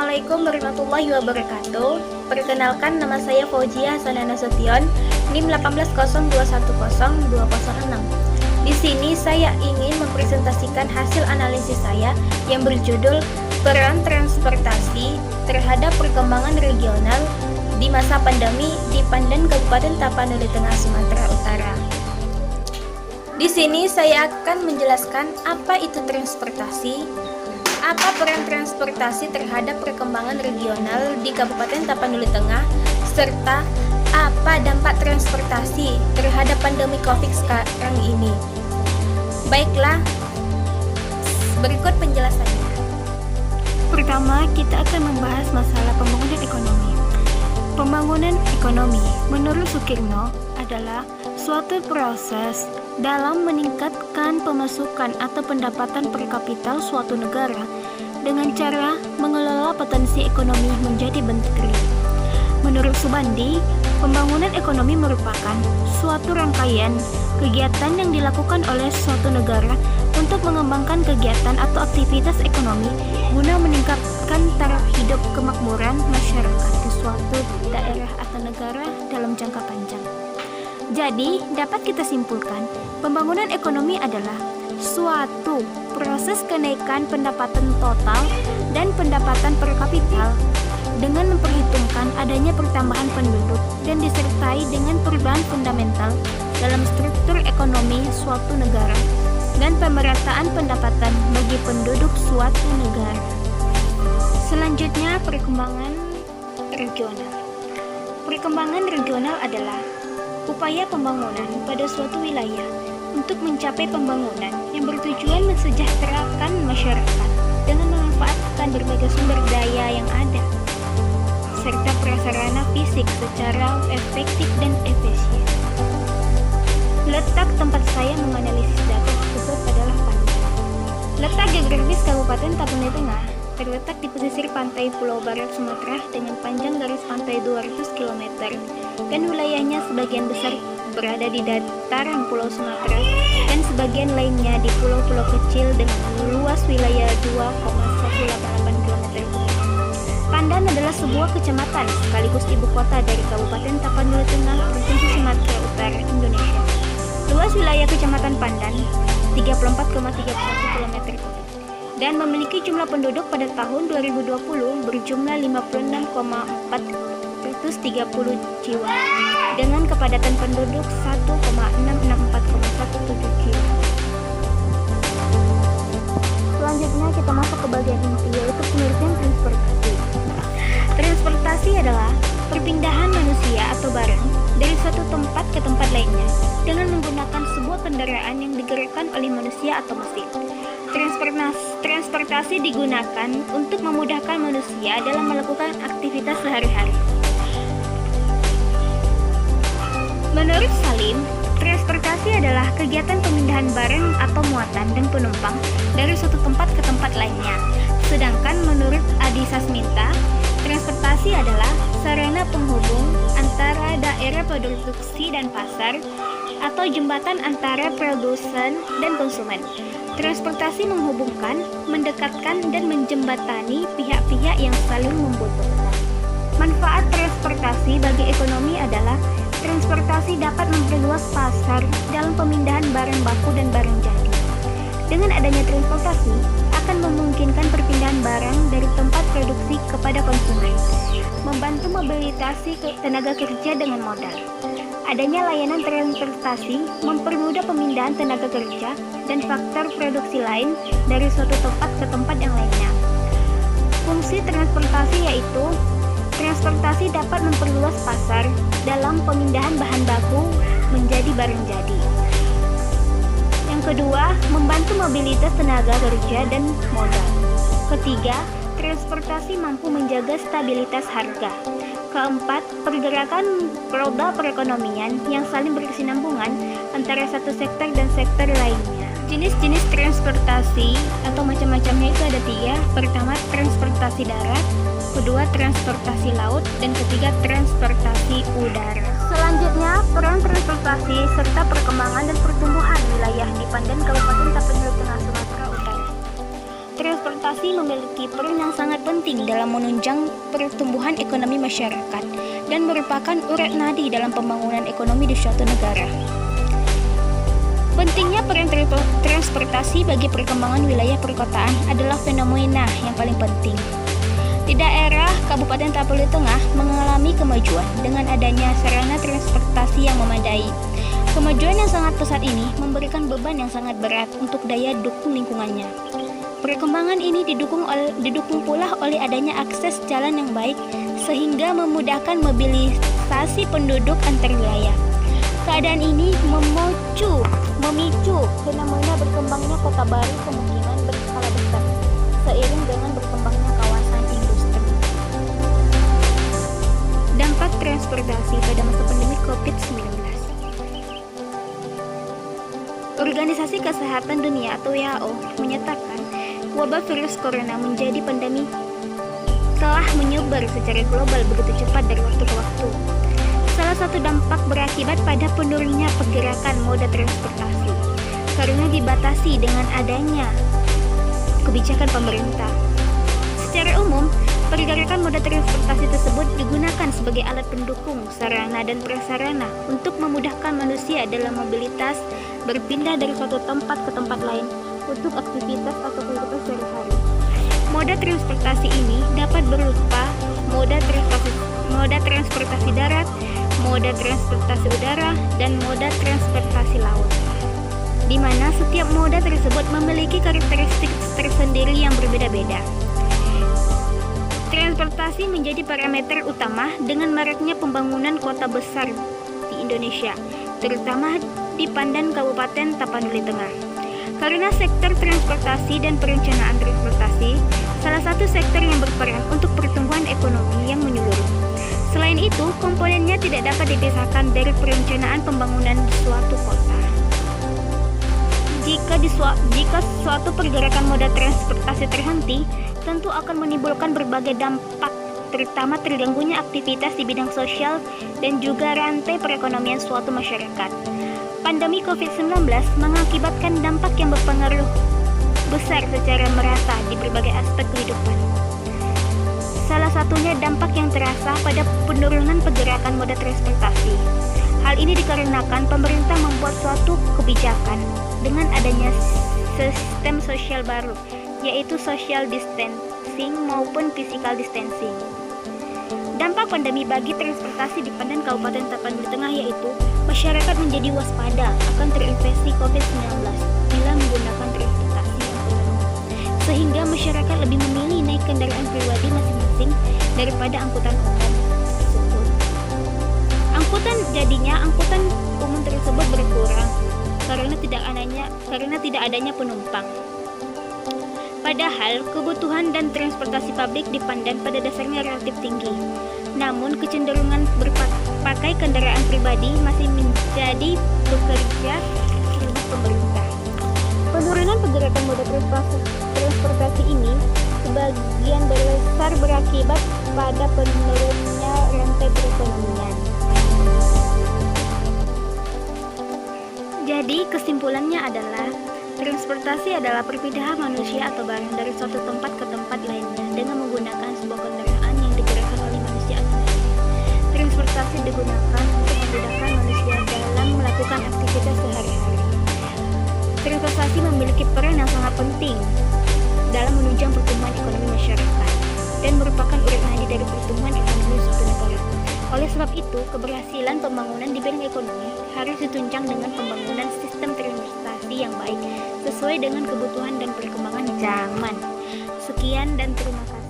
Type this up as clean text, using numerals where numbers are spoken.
Assalamualaikum warahmatullahi wabarakatuh. Perkenalkan, nama saya Fauzia Hasanah Nasution, NIM 180210206. Di sini saya ingin mempresentasikan hasil analisis saya yang berjudul Peran Transportasi Terhadap Perkembangan Regional di Masa Pandemi di Pandan, Kabupaten Tapanuli Tengah, Sumatera Utara. Di sini saya akan menjelaskan apa itu transportasi, apa peran transportasi terhadap perkembangan regional di Kabupaten Tapanuli Tengah, serta apa dampak transportasi terhadap pandemi COVID sekarang ini. Baiklah, berikut penjelasannya. Pertama, kita akan membahas masalah pembangunan ekonomi. Pembangunan ekonomi menurut Sukirno adalah suatu proses dalam meningkatkan pemasukan atau pendapatan per kapita suatu negara dengan cara mengelola potensi ekonomi menjadi bentuk real. Menurut Subandi, pembangunan ekonomi merupakan suatu rangkaian kegiatan yang dilakukan oleh suatu negara untuk mengembangkan kegiatan atau aktivitas ekonomi guna meningkatkan taraf hidup kemakmuran masyarakat di suatu daerah atau negara dalam jangka panjang. Jadi, dapat kita simpulkan, pembangunan ekonomi adalah suatu proses kenaikan pendapatan total dan pendapatan per kapita dengan memperhitungkan adanya pertambahan penduduk dan disertai dengan perubahan fundamental dalam struktur ekonomi suatu negara dan pemerataan pendapatan bagi penduduk suatu negara. Selanjutnya, perkembangan regional. Perkembangan regional adalah upaya pembangunan pada suatu wilayah untuk mencapai pembangunan yang bertujuan mensejahterakan masyarakat dengan memanfaatkan berbagai sumber daya yang ada, serta prasarana fisik secara efektif dan efisien. Letak tempat saya menganalisis data tersebut adalah Pandan. Letak geografis Kabupaten Tapanuli Tengah terletak di pesisir pantai Pulau Barat Sumatera dengan panjang garis pantai 200 km dan wilayahnya sebagian besar berada di dataran Pulau Sumatera dan sebagian lainnya di pulau-pulau kecil dengan luas wilayah 2,188 km². Pandan adalah sebuah kecamatan sekaligus ibu kota dari Kabupaten Tapanuli Tengah, Provinsi Sumatera Utara, Indonesia. Luas wilayah Kecamatan Pandan 34,31 km² dan memiliki jumlah penduduk pada tahun 2020 berjumlah 56,430 jiwa dengan kepadatan penduduk 1,664,17 jiwa. Selanjutnya kita masuk ke bagian inti, yaitu pengertian transportasi. Transportasi adalah perpindahan manusia atau barang dari suatu tempat ke tempat lainnya dengan menggunakan sebuah kendaraan yang digerakkan oleh manusia atau mesin. Transportasi digunakan untuk memudahkan manusia dalam melakukan aktivitas sehari-hari. Menurut Salim, transportasi adalah kegiatan pemindahan barang atau muatan dan penumpang dari suatu tempat ke tempat lainnya. Sedangkan menurut Adi Sasminta, transportasi adalah sarana penghubung antara daerah produksi dan pasar atau jembatan antara produsen dan konsumen. Transportasi menghubungkan, mendekatkan, dan menjembatani pihak-pihak yang saling membutuhkan. Manfaat transportasi bagi ekonomi adalah transportasi dapat memperluas pasar dalam pemindahan barang baku dan barang jadi. Dengan adanya transportasi, akan memungkinkan perpindahan barang dari tempat produksi kepada konsumen, membantu mobilisasi tenaga kerja dengan modal. Adanya layanan transportasi mempermudah pemindahan tenaga kerja dan faktor produksi lain dari suatu tempat ke tempat yang lainnya. Fungsi transportasi yaitu transportasi dapat memperluas pasar dalam pemindahan bahan baku menjadi barang jadi. Yang kedua, membantu mobilitas tenaga kerja dan modal. Ketiga, transportasi mampu menjaga stabilitas harga. Keempat, pergerakan roda perekonomian yang saling berkesinambungan antara satu sektor dan sektor lainnya. Jenis-jenis transportasi atau macam-macamnya itu ada 3. Pertama, transportasi darat. Kedua, transportasi laut. Dan ketiga, transportasi udara. Selanjutnya, peran transportasi serta perkembangan dan pertumbuhan wilayah di Pandan, Kabupaten Tapanuli Tengah, Sumatera Utara. Transportasi transportasi memiliki peran yang sangat penting dalam menunjang pertumbuhan ekonomi masyarakat dan merupakan urat nadi dalam pembangunan ekonomi di suatu negara. Pentingnya peran transportasi bagi perkembangan wilayah perkotaan adalah fenomena yang paling penting. Di daerah Kabupaten Tapululi Tengah mengalami kemajuan dengan adanya sarana transportasi yang memadai. Kemajuan yang sangat pesat ini memberikan beban yang sangat berat untuk daya dukung lingkungannya. Perkembangan ini didukung pula oleh adanya akses jalan yang baik sehingga memudahkan mobilisasi penduduk antar wilayah. Keadaan ini memicu fenomena berkembangnya kota baru kemungkinan berskala besar seiring dengan berkembangnya kawasan industri. Dampak transportasi pada masa pandemi COVID-19. Organisasi Kesehatan Dunia atau WHO menyatakan wabah virus corona menjadi pandemi telah menyebar secara global begitu cepat dari waktu ke waktu. Salah satu dampak berakibat pada penurunnya pergerakan moda transportasi karena dibatasi dengan adanya kebijakan pemerintah. Secara umum, pergerakan moda transportasi tersebut digunakan sebagai alat pendukung sarana dan prasarana untuk memudahkan manusia dalam mobilitas berpindah dari suatu tempat ke tempat lain untuk aktivitas atau kehidupan sehari-hari. Moda transportasi ini dapat berupa moda transportasi darat, moda transportasi udara, dan moda transportasi laut, di mana setiap moda tersebut memiliki karakteristik tersendiri yang berbeda-beda. Transportasi menjadi parameter utama dengan maraknya pembangunan kota besar di Indonesia, terutama di Pandan Kabupaten Tapanuli Tengah. Karena sektor transportasi dan perencanaan transportasi salah satu sektor yang berperan untuk pertumbuhan ekonomi yang menyeluruh. Selain itu, komponennya tidak dapat dipisahkan dari perencanaan pembangunan suatu kota. Jika suatu pergerakan moda transportasi terhenti, tentu akan menimbulkan berbagai dampak, terutama terganggunya aktivitas di bidang sosial dan juga rantai perekonomian suatu masyarakat. Pandemi COVID-19 mengakibatkan dampak yang berpengaruh besar secara merata di berbagai aspek kehidupan. Salah satunya dampak yang terasa pada penurunan pergerakan moda transportasi. Hal ini dikarenakan pemerintah membuat suatu kebijakan dengan adanya sistem sosial baru, yaitu social distancing maupun physical distancing. Dampak pandemi bagi transportasi di Pandan Kabupaten Tapanuli Tengah yaitu masyarakat menjadi waspada akan terinfeksi COVID-19 bila menggunakan transportasi angkutan umum, sehingga masyarakat lebih memilih naik kendaraan pribadi masing-masing daripada angkutan umum tersebut. Angkutan umum tersebut berkurang karena tidak adanya penumpang. Padahal kebutuhan dan transportasi publik di Pandan pada dasarnya relatif tinggi. Namun kecenderungan berpakai kendaraan pribadi masih menjadi bekerja untuk pemerintah. Penurunan pergerakan moda transportasi ini sebagian besar berakibat pada penurunnya rantai perekonomian. Jadi kesimpulannya adalah transportasi adalah perpindahan manusia atau barang dari suatu tempat ke tempat lainnya dengan menggunakan sebuah kendaraan yang digerakkan oleh manusia atau lainnya. Transportasi digunakan untuk memudahkan manusia dalam melakukan aktivitas sehari-hari. Transportasi memiliki peran yang sangat penting dalam menunjang pertumbuhan ekonomi masyarakat dan merupakan urat nadi dari pertumbuhan ekonomi suatu negara. Oleh sebab itu, keberhasilan pembangunan di bidang ekonomi harus ditunjang dengan pembangunan sistem transportasi yang baik sesuai dengan kebutuhan dan perkembangan zaman. Sekian dan terima kasih.